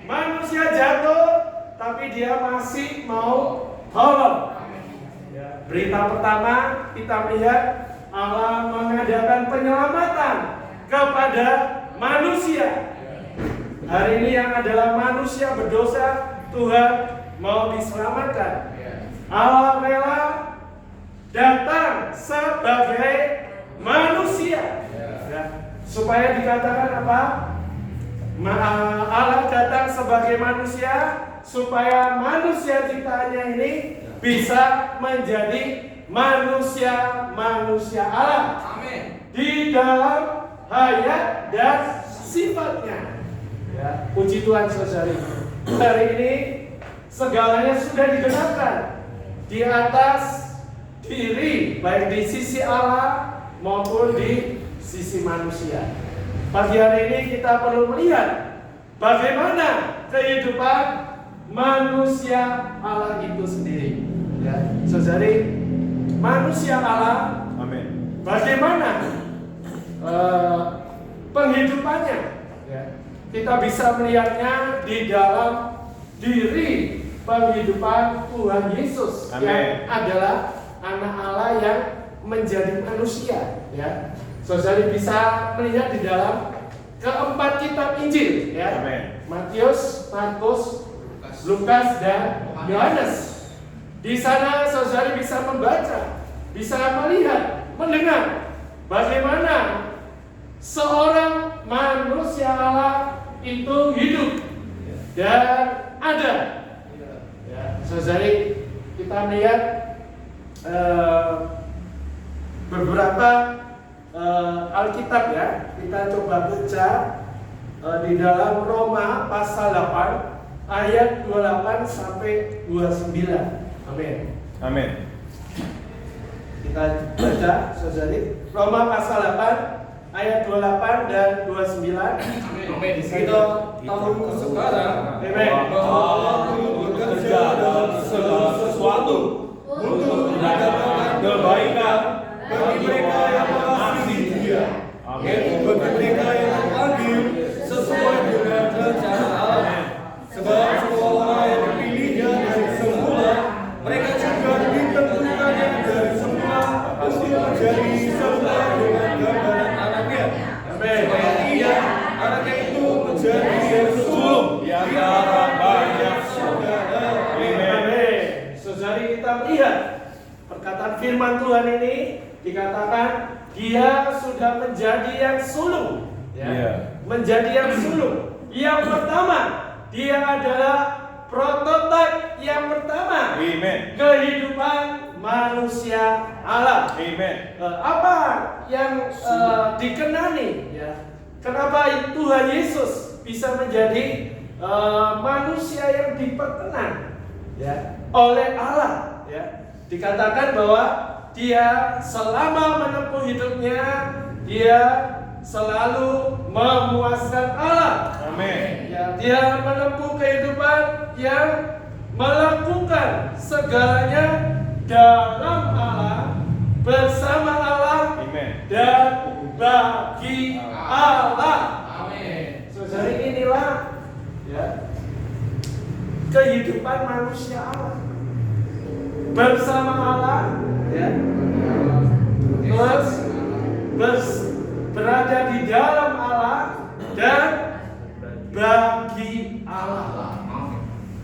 Manusia jatuh, tapi dia masih mau tolong. Ya, berita pertama kita melihat Allah mengadakan penyelamatan kepada manusia. Hari ini yang adalah manusia berdosa, Tuhan mau diselamatkan. Allah rela datang sebagai manusia, ya, supaya dikatakan apa? Allah datang sebagai manusia supaya manusia ciptaannya ini bisa menjadi manusia Allah. Amin. Di dalam hayat dan sifatnya. Ya, puji Tuhan saudari. Hari ini segalanya sudah digenapkan di atas diri, baik di sisi Allah maupun di sisi manusia. Pagi hari ini kita perlu melihat bagaimana kehidupan manusia Allah itu sendiri. Ya, saudari, manusia Allah, Amin. bagaimana penghidupannya? Ya, kita bisa melihatnya di dalam diri penghidupan Tuhan Yesus. Amin. Yang adalah anak Allah yang menjadi manusia. Ya, saudari bisa melihat di dalam keempat kitab Injil, ya. Amin. Matius, Markus, Lukas, dan Yohanes. Di sana saudari bisa membaca, bisa melihat, mendengar bagaimana seorang manusia Allah itu hidup dan ada. Ya, saudari, kita melihat beberapa Alkitab, ya. Kita coba baca di dalam Roma pasal 8 ayat 28 sampai 29. Amin. Amin. Kita baca saudari Roma pasal 8 ayat 28 dan 29. Amin. Kita tahun sekarang Amin. Allah bekerja dalam segala sesuatu untuk mendatangkan kebaikan bagi mereka yang mengasihi Dia, yaitu bagi mereka yang dipanggil sesuai dengan rencana Allah. Sebab semua orang yang dipilihnya dari semula, mereka juga ditentukannya dari semula untuk menjadi serupa dengan gambaran anaknya, supaya Ia, anaknya itu menjadi yang sulung di antara banyak saudara. Amin. Saudari, kita melihat perkataan firman Tuhan ini dikatakan dia sudah menjadi yang sulung, ya. Iya. Menjadi yang sulung. Yang pertama, dia adalah prototipe yang pertama. Amen. Kehidupan manusia Allah. Amen. Apa yang dikenani, ya? Kenapa Tuhan Yesus bisa menjadi manusia yang diperkenan, ya, oleh Allah, ya? Dikatakan bahwa dia selama menempuh hidupnya, dia selalu memuaskan Allah. Amin. Ya, dia menempuh kehidupan yang melakukan segalanya dalam Allah, bersama Allah, Amin. dan bagi Allah. Amin. Saudari, inilah, ya, kehidupan manusia Allah bersama Allah, ya, terus berada di dalam Allah dan bagi Allah.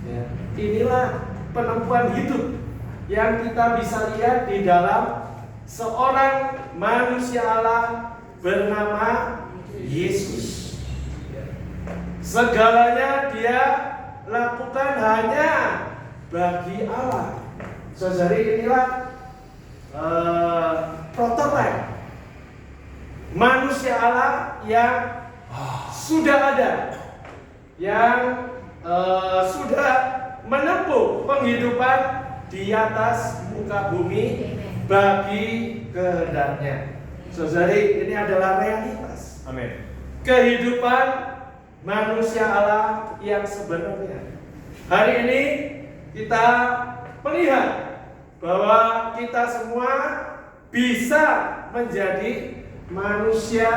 Ya, inilah penempuan hidup yang kita bisa lihat di dalam seorang manusia Allah bernama Yesus. Segalanya dia lakukan hanya bagi Allah. Saudari, inilah prototipe manusia Allah yang sudah ada, yang sudah menempuh penghidupan di atas muka bumi bagi kehendaknya. Saudari, ini adalah realitas Amin. kehidupan manusia Allah yang sebenarnya. Hari ini kita melihat bahwa kita semua bisa menjadi manusia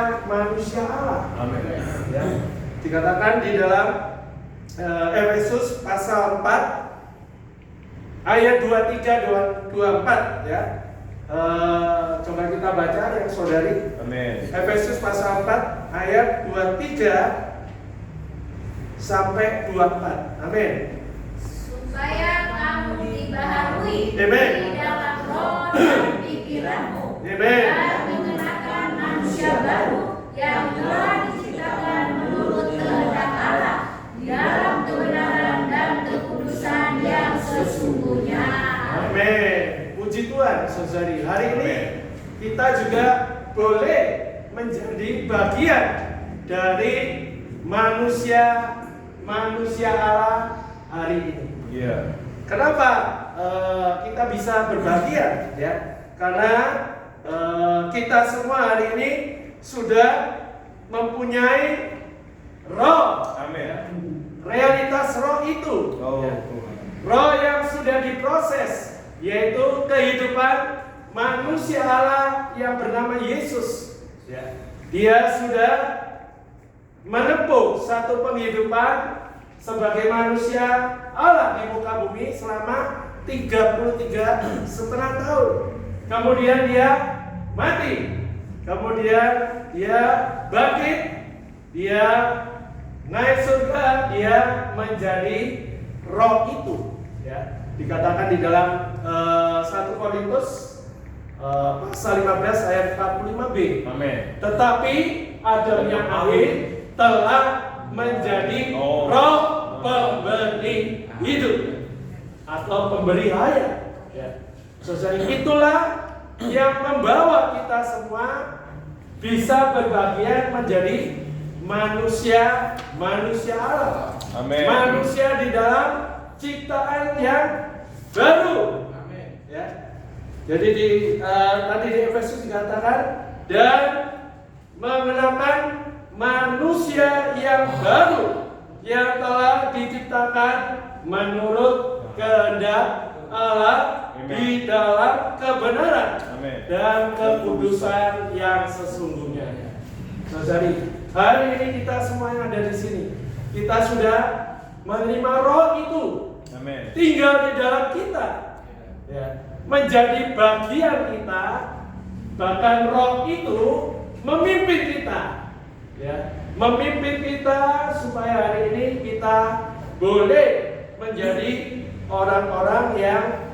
Allah. Amin. Ya, dikatakan di dalam Efesus pasal 4 ayat 23 24 ya. Coba kita baca yang saudari. Amin. Efesus pasal 4 ayat 23 sampai 24. Amin. Supaya kamu dibaharui Amen. di dalam roh dan pikiranmu, Amen. dan mengenakan manusia baru yang telah diciptakan menurut kehendak Allah dalam kebenaran dan kekudusan yang sesungguhnya. Amin. Puji Tuhan, saudari. Hari ini kita juga boleh menjadi bagian dari manusia Allah hari ini. Iya. Kenapa kita bisa berbahagia ya? Karena kita semua hari ini sudah mempunyai roh. Amin. Realitas roh itu, Oh, ya. Tuhan. Roh yang sudah diproses, yaitu kehidupan manusia Allah yang bernama Yesus. Ya. Dia sudah menempuh satu penghidupan sebagai manusia Allah di muka bumi selama 33,5 tahun. Kemudian dia mati. Kemudian dia bangkit. Dia naik surga. Dia menjadi roh itu. Ya, dikatakan di dalam 1 Korintus pasal 15 ayat 45b. Amin. Tetapi Adam yang akhir telah menjadi roh pemberi hidup atau pemberi hayat. Ya. Saudara, itulah yang membawa kita semua bisa berbagian menjadi manusia Allah. Amin. Manusia di dalam ciptaan yang baru. Amin. Ya. Jadi tadi di Efesus dikatakan dan mengenakan manusia yang baru yang telah diciptakan menurut kehendak Allah di dalam kebenaran dan kekudusan yang sesungguhnya. Saudari, hari ini kita semua yang ada di sini, kita sudah menerima roh itu. Amin. Tinggal di dalam kita. Ya, menjadi bagian kita, bahkan roh itu memimpin kita. Ya, memimpin kita supaya hari ini kita boleh menjadi orang-orang yang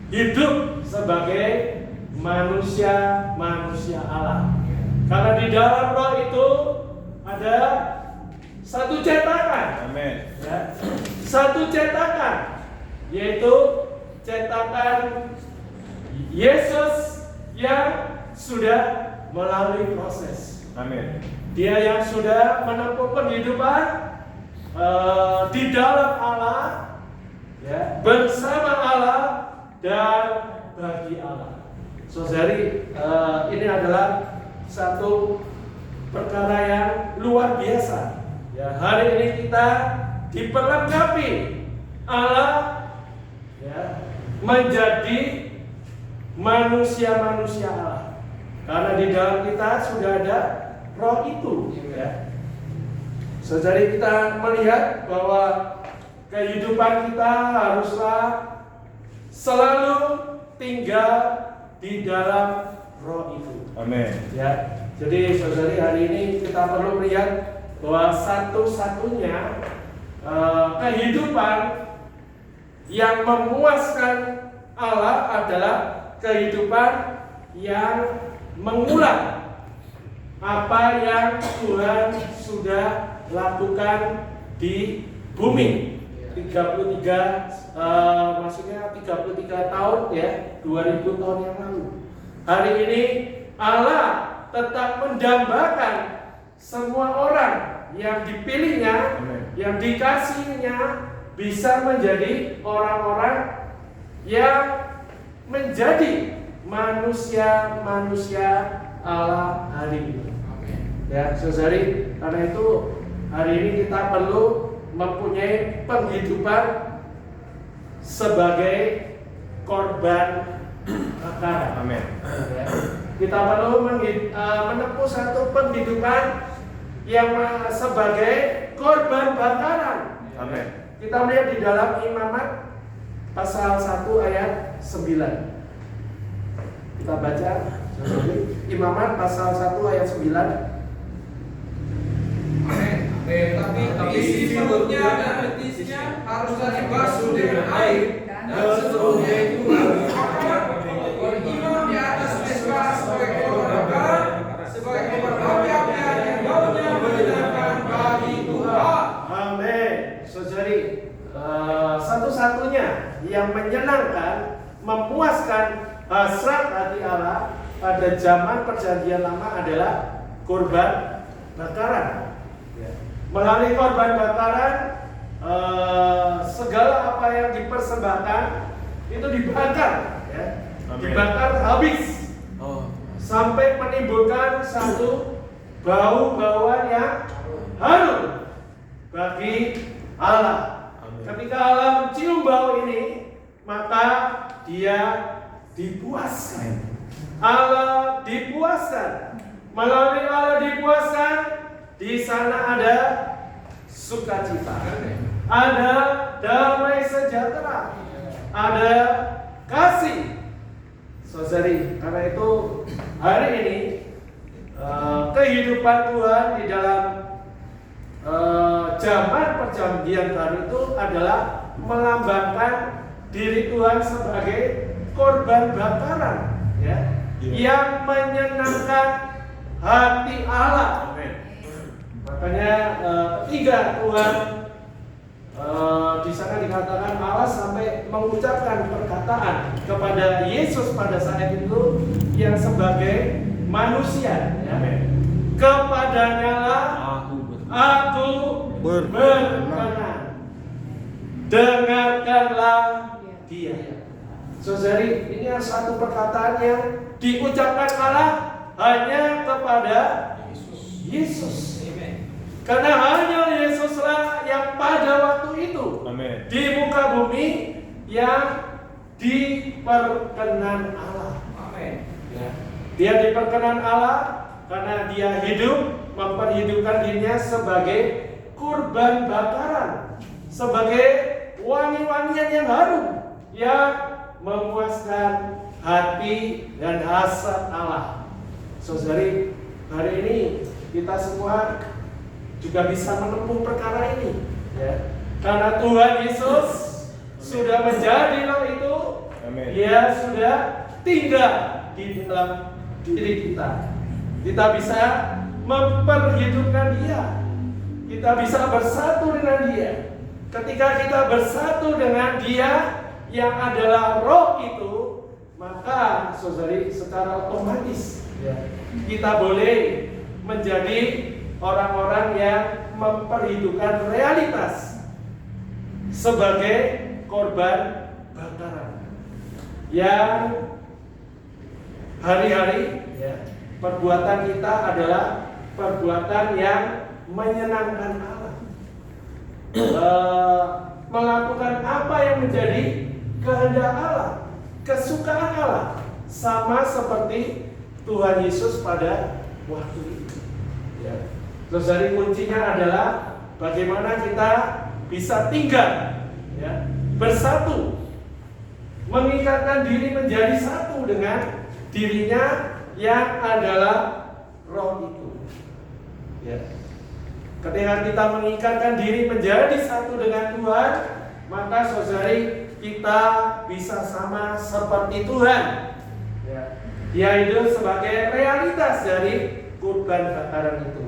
hidup sebagai manusia Allah. Karena di dalam roh itu ada satu cetakan. Amin. Ya, satu cetakan, yaitu cetakan Yesus yang sudah melalui proses. Amin. Dia yang sudah menempuh penghidupan di dalam Allah, ya, bersama Allah dan bagi Allah. Saudari, ini adalah satu perkara yang luar biasa. Ya, hari ini kita diperlengkapi Allah, ya, menjadi manusia Allah. Karena di dalam kita sudah ada roh itu, ya. Saudari, kita melihat bahwa kehidupan kita haruslah selalu tinggal di dalam roh itu. Amin. Ya. Jadi saudari, hari ini kita perlu melihat bahwa satu-satunya kehidupan yang memuaskan Allah adalah kehidupan yang mengulang apa yang Tuhan sudah lakukan di bumi. 33 tahun ya, 2000 tahun yang lalu. Hari ini Allah tetap mendambakan semua orang yang dipilihnya, yang dikasihnya bisa menjadi orang-orang yang menjadi manusia Allah hari ini. Ya, saudari, karena itu hari ini kita perlu mempunyai penghidupan sebagai korban bakaran. Amin. Ya. Kita perlu menempuh satu penghidupan yang sebagai korban bakaran Amin. Kita melihat di dalam Imamat pasal 1 ayat 9. Kita baca Imamat pasal 1 ayat 9. Tapi isi perutnya dan betisnya haruslah dibasuh dengan air dan seluruhnya itu harus beriman di atas Mezbah sebagai korban bakaran, sebagai korban api-apian yang baunya menyenangkan bagi Tuhan. Amin. Saudari, satu-satunya yang menyenangkan, memuaskan hasrat hati Allah pada zaman Perjanjian Lama adalah korban bakaran. Melalui korban bakaran, segala apa yang dipersembahkan itu dibakar, ya. Dibakar habis, sampai menimbulkan satu bau-bauan yang harum bagi Allah. Ketika Allah mencium bau ini, maka Dia dipuaskan. Allah dipuaskan. Melalui Allah dipuaskan, di sana ada sukacita, ada damai sejahtera, ada kasih. Saudari, karena itu hari ini kehidupan Tuhan di dalam zaman Perjanjian Baru itu adalah melambangkan diri Tuhan sebagai korban bakaran, ya, yang menyenangkan hati Allah. Makanya ketiga Tuhan di sana dikatakan Allah sampai mengucapkan perkataan kepada Yesus pada saat itu yang sebagai manusia, ya. Kepadanya lah aku berkenan, dengarkanlah Dia. Saudari, ini satu perkataan yang diucapkan Allah hanya kepada Yesus. Karena hanya Yesuslah yang pada waktu itu di muka bumi yang diperkenan Allah. Ya. Dia diperkenan Allah karena Dia hidup, memperhidupkan dirinya sebagai kurban bakaran, sebagai wangi-wangian yang harum yang memuaskan hati dan hasrat Allah. Saudari, hari ini kita semua juga bisa menempuh perkara ini, ya. Karena Tuhan Yesus sudah menjadi Roh itu. Dia sudah tinggal di dalam diri kita. Kita bisa memperhidupkan Dia. Kita bisa bersatu dengan Dia. Ketika kita bersatu dengan Dia yang adalah Roh itu, maka saudari secara otomatis, ya, kita boleh menjadi orang-orang yang memperhitupkan realitas sebagai korban bakaran yang hari-hari, ya, perbuatan kita adalah perbuatan yang menyenangkan Allah, melakukan apa yang menjadi kehendak Allah, kesukaan Allah, sama seperti Tuhan Yesus pada waktu itu, ya. Terus dari kuncinya adalah bagaimana kita bisa tinggal, ya, bersatu, mengikatkan diri menjadi satu dengan dirinya yang adalah Roh itu, ya. Ketika kita mengikatkan diri menjadi satu dengan Tuhan, maka saudari kita bisa sama seperti Tuhan, ya. Dia hidup sebagai realitas dari kurban bakaran itu.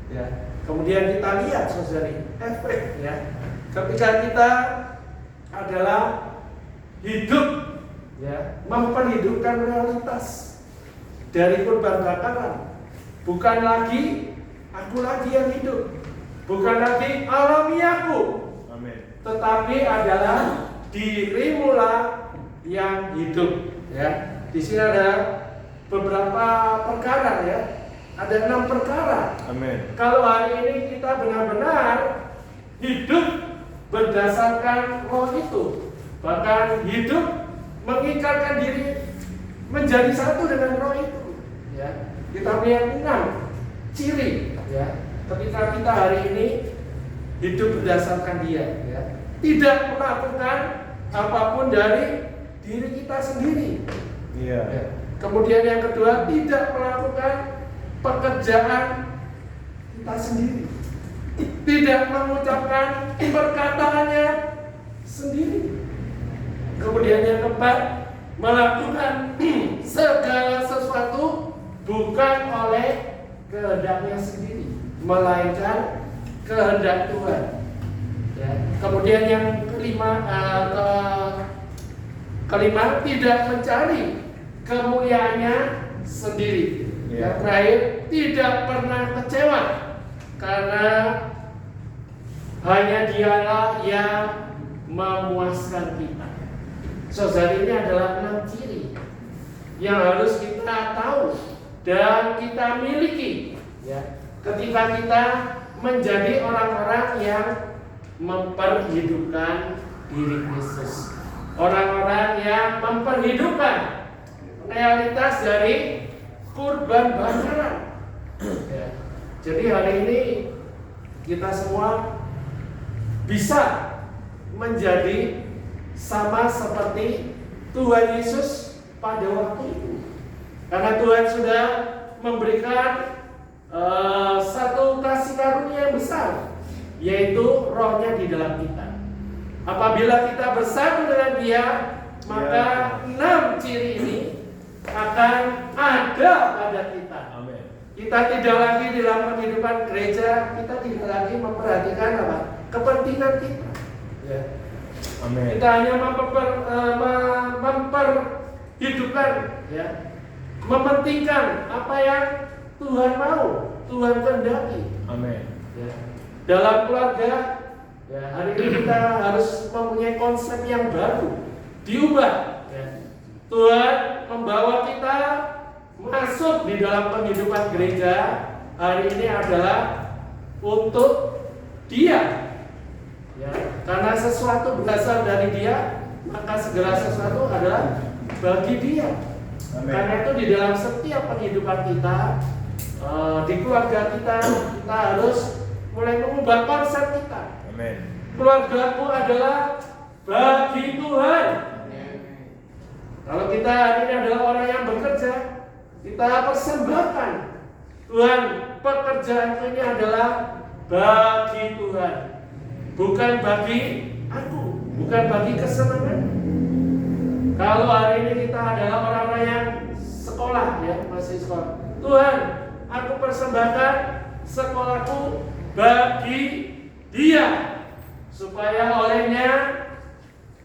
Ya. Kemudian kita lihat saudari efek, ya, ketika kita adalah hidup, ya, memperhidupkan realitas dari kurban bakaran. Bukan lagi aku lagi yang hidup, bukan lagi alamiaku, tetapi adalah dirimulah yang hidup, ya. Di sini ada beberapa perkara, ya. Ada 6 perkara. Kalau hari ini kita benar-benar hidup berdasarkan Roh itu, bahkan hidup mengikatkan diri menjadi satu dengan Roh itu, ya. Kita melihat 6 ciri, ya. Ketika kita hari ini hidup berdasarkan Dia, ya. Tidak melakukan apapun dari diri kita sendiri. Iya. Ya. Kemudian yang kedua, tidak melakukan pekerjaan kita sendiri. Tidak mengucapkan perkataannya sendiri. Kemudian yang keempat, melakukan segala sesuatu bukan oleh kehendaknya sendiri, melainkan kehendak Tuhan. Ya. Kemudian yang kelima, tidak mencari kemuliaannya sendiri. Yang terakhir, tidak pernah kecewa karena hanya Dialah yang memuaskan kita. Saudara, ini adalah 6 ciri yang harus kita tahu dan kita miliki, ya, ketika kita menjadi orang-orang yang memperhidupkan diri Kristus, orang-orang yang memperhidupkan realitas dari kurban bakaran. Ya. Jadi hari ini kita semua bisa menjadi sama seperti Tuhan Yesus pada waktu itu, karena Tuhan sudah memberikan satu kasih karunia yang besar, yaitu Roh-Nya di dalam kita. Apabila kita bersatu dengan Dia, maka 6 ciri ini akan ada pada kita. Amin. Kita tidak lagi di dalam kehidupan gereja, kita tidak lagi memperhatikan apa? Kepentingan kita. Ya. Amin. Kita hanya memperhidupkan, ya, mementingkan apa yang Tuhan mau, Tuhan kehendaki. Amin. Ya. Dalam keluarga, ya, hari ini kita harus mempunyai konsep yang baru, diubah. Ya. Tuhan membawa kita masuk di dalam kehidupan gereja hari ini adalah untuk Dia. Ya, karena sesuatu berasal dari Dia, maka segala sesuatu adalah bagi Dia. Amin. Karena itu di dalam setiap kehidupan kita, di keluarga kita harus mulai mengubah konsep kita. Amin. Keluargaku adalah bagi Tuhan. Kalau kita hari ini adalah orang yang bekerja, kita persembahkan Tuhan, pekerjaan ini adalah bagi Tuhan, bukan bagi aku, bukan bagi kesenangan. Kalau hari ini kita adalah orang-orang yang sekolah, ya, masih sekolah, Tuhan, aku persembahkan sekolahku bagi Dia, supaya olehnya,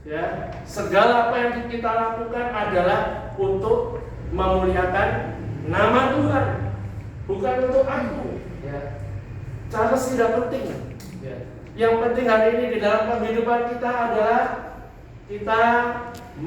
ya, segala apa yang kita lakukan adalah untuk memuliakan nama Tuhan, bukan untuk aku. Ya. Charles tidak penting. Ya. Yang penting hari ini di dalam kehidupan kita adalah kita